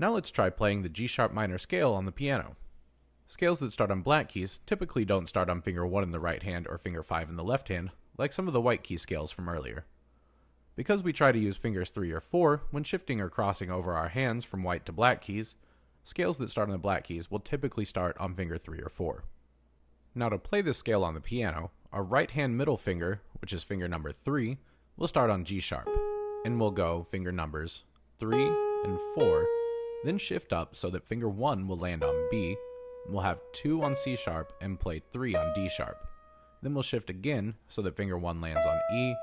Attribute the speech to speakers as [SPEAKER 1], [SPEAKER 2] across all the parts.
[SPEAKER 1] Now let's try playing the G sharp minor scale on the piano. Scales that start on black keys typically don't start on finger 1 in the right hand or finger 5 in the left hand, like some of the white key scales from earlier. Because we try to use fingers 3 or 4 when shifting or crossing over our hands from white to black keys, scales that start on the black keys will typically start on finger 3 or 4. Now to play this scale on the piano, our right hand middle finger, which is finger number 3, will start on G sharp, and we'll go finger numbers 3 and 4, then shift up so that finger 1 will land on B, we'll have 2 on C sharp and play 3 on D sharp. Then we'll shift again so that finger 1 lands on E,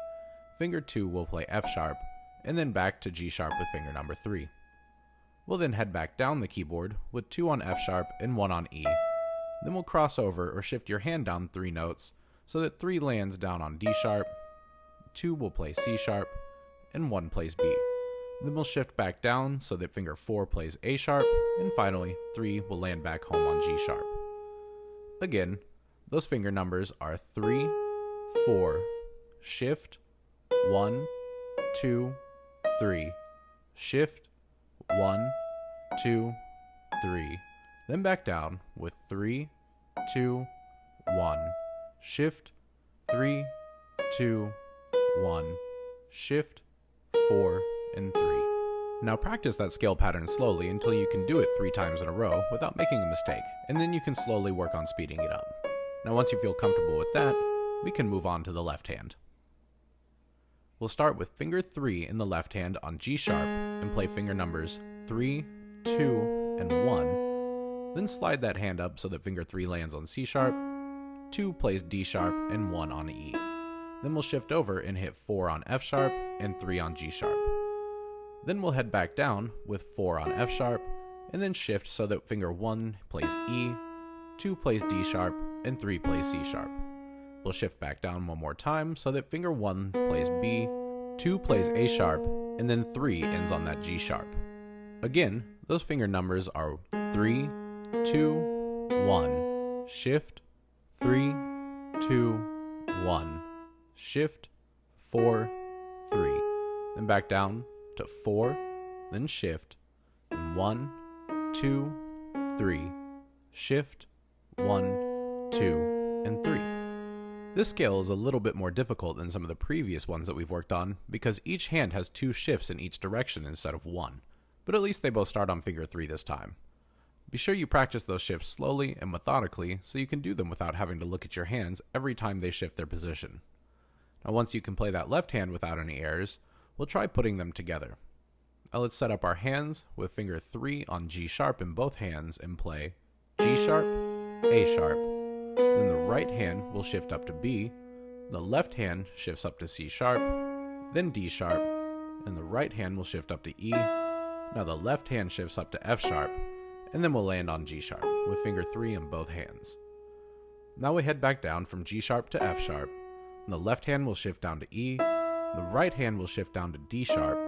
[SPEAKER 1] finger 2 will play F sharp, and then back to G sharp with finger number 3. We'll then head back down the keyboard with 2 on F sharp and 1 on E. Then we'll cross over or shift your hand down 3 notes so that 3 lands down on D sharp, 2 will play C sharp, and 1 plays B. Then we'll shift back down so that finger 4 plays A sharp, and finally 3 will land back home on G sharp. Again, those finger numbers are 3, 4, shift, 1, 2, 3, shift, 1, 2, 3, then back down with 3, 2, 1, shift, 3, 2, 1, shift, 4, and 3. Now practice that scale pattern slowly until you can do it 3 times in a row without making a mistake, and then you can slowly work on speeding it up. Now once you feel comfortable with that, we can move on to the left hand. We'll start with finger 3 in the left hand on G sharp and play finger numbers 3, 2, and 1, then slide that hand up so that finger 3 lands on C sharp, 2 plays D sharp, and 1 on E. Then we'll shift over and hit 4 on F sharp and 3 on G sharp. Then we'll head back down with 4 on F sharp, and then shift so that finger 1 plays E, 2 plays D sharp, and 3 plays C sharp. We'll shift back down one more time so that finger 1 plays B, 2 plays A sharp, and then 3 ends on that G sharp. Again, those finger numbers are 3, 2, 1, shift, 3, 2, 1, shift, 4, 3, then back down to 4, then shift, and 1, 2, 3, shift, 1, 2, and 3. This scale is a little bit more difficult than some of the previous ones that we've worked on because each hand has 2 shifts in each direction instead of 1, but at least they both start on finger 3 this time. Be sure you practice those shifts slowly and methodically so you can do them without having to look at your hands every time they shift their position. Now once you can play that left hand without any errors, we'll try putting them together. Now let's set up our hands with finger 3 on G sharp in both hands and play G sharp, A sharp. Then the right hand will shift up to B, the left hand shifts up to C sharp, then D sharp, and the right hand will shift up to E. Now the left hand shifts up to F sharp, and then we'll land on G sharp with finger 3 in both hands. Now we head back down from G sharp to F sharp, and the left hand will shift down to E, the right hand will shift down to D sharp,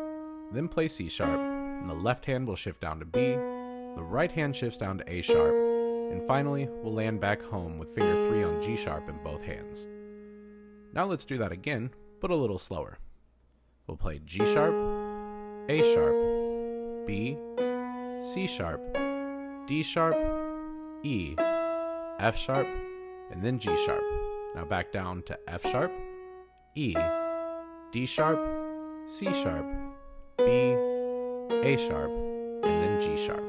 [SPEAKER 1] then play C sharp, and the left hand will shift down to B, the right hand shifts down to A sharp, and finally we'll land back home with finger 3 on G sharp in both hands. Now let's do that again, but a little slower. We'll play G sharp, A sharp, B, C sharp, D sharp, E, F sharp, and then G sharp. Now back down to F sharp, E, D sharp, C sharp, B, A sharp, and then G sharp.